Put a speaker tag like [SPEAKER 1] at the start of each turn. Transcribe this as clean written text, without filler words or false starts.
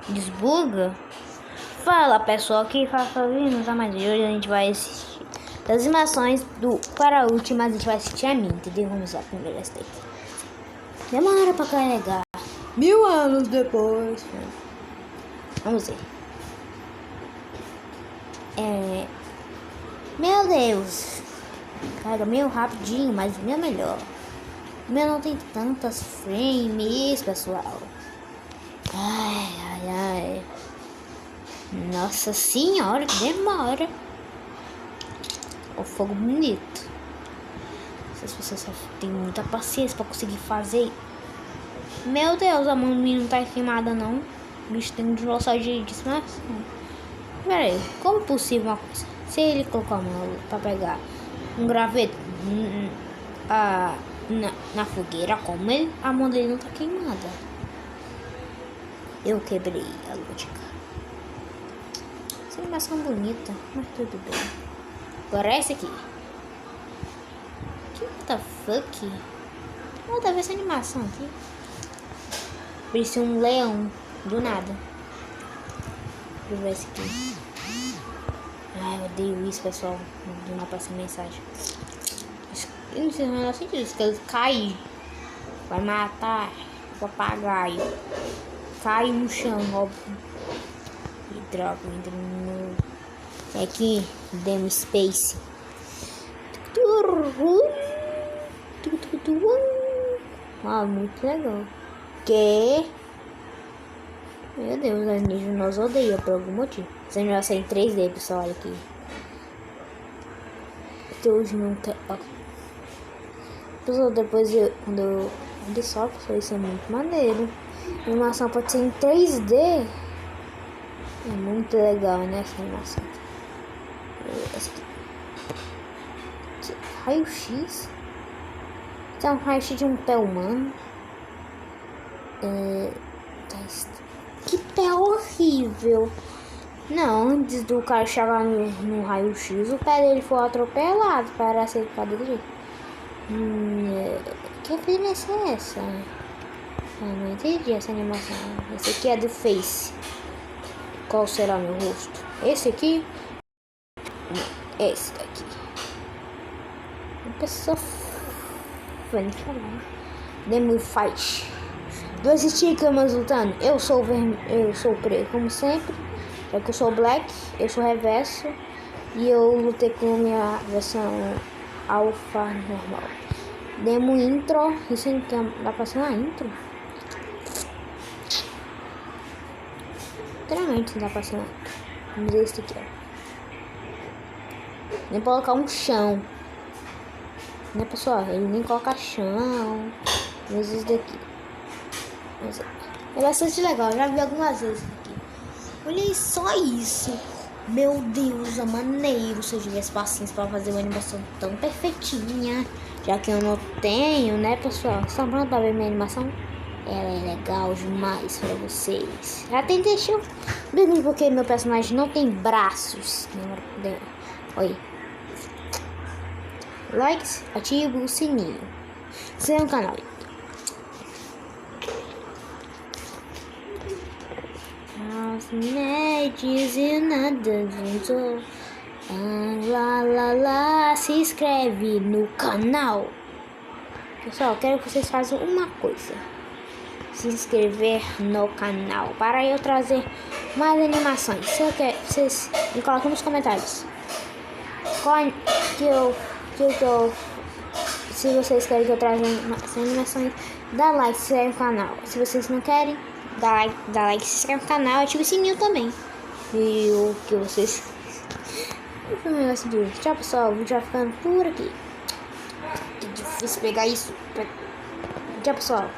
[SPEAKER 1] desbuga. Fala pessoal, aqui fala não tá mais. Hoje a gente vai assistir das animações do para a última. A gente vai assistir a mim, entendeu? Vamos lá, primeiro essa daqui. Demora pra carregar. 1000 anos depois. Vamos ver. Meu Deus. Carrega meio rapidinho, mas o meu é melhor. O meu não tem tantas frames, pessoal. Ai. Nossa senhora, que demora. O fogo bonito. Essas pessoas só tem muita paciência pra conseguir fazer. Meu Deus, a mão do menino não tá queimada não. O bicho tem um dinossauro de estimação. Pera aí, como é possível uma coisa? Se ele colocar a mão pra pegar um graveto na fogueira, como ele, a mão dele não tá queimada? Eu quebrei a lógica. Essa animação bonita, mas tudo bem. Agora é esse aqui. What the fuck? Nada a ver essa animação aqui. Parecia um leão, do nada. Deixa eu ver esse aqui. Ai, eu odeio isso, pessoal. Não passa mensagem. Eu não sei o menor sentido. Se ele cair, vai matar o papagaio. Cai no chão, óbvio. E droga, entra no... Aqui, Demo Space. Ah, muito legal. Que? Meu Deus, a gente nos odeia por algum motivo. Essa animação em 3D, pessoal, olha aqui. Até hoje não quer. Pessoal, depois quando eu só, pessoal, isso é muito maneiro. A animação pode ser em 3D. É muito legal, né? Essa animação. Essa aqui. Raio-X. Tem um raio-X de um pé humano. Que pé horrível. Não, antes do cara chegar no raio-X, o pé dele foi atropelado para ser ficado dele jeito. Que diferença é essa? Não entendi essa animação. Esse aqui é do Face. Qual será meu rosto? Esse aqui? Não, esse daqui. Uma pessoa Demo Fight. 2 stickers lutando. Eu sou preto, como sempre. Já que eu sou black, eu sou reverso. E eu lutei com a minha versão alpha normal. Demo intro. Isso não dá pra ser uma intro? Literalmente não dá pra ser uma intro. Vamos ver esse aqui, ó. Nem colocar um chão. Né, pessoal? Ele nem coloca chão. Vamos ver esse daqui. É bastante legal, já vi algumas vezes aqui. Olha só isso. Meu Deus, é maneiro se eu tivesse paciência para fazer uma animação tão perfeitinha. Já que eu não tenho, né, pessoal? Estão prontos para ver minha animação? Ela é legal demais para vocês. Já tentei deixar mesmo porque meu personagem não tem braços. Oi. Likes, ativa o sininho. Se é um canal. As nerds e nada junto. Lá, se inscreve no canal. Pessoal, quero que vocês façam uma coisa. Se inscrever no canal para eu trazer mais animações. Se eu quero, vocês me colocam nos comentários. Se vocês querem que eu traga mais animações, dá like, se inscreve no canal. Se vocês não querem, dá like, se inscreve no canal, ativa o sininho também. E o que vocês... Tchau, pessoal. O vídeo vai ficando por aqui. É difícil pegar isso. Tchau, pessoal.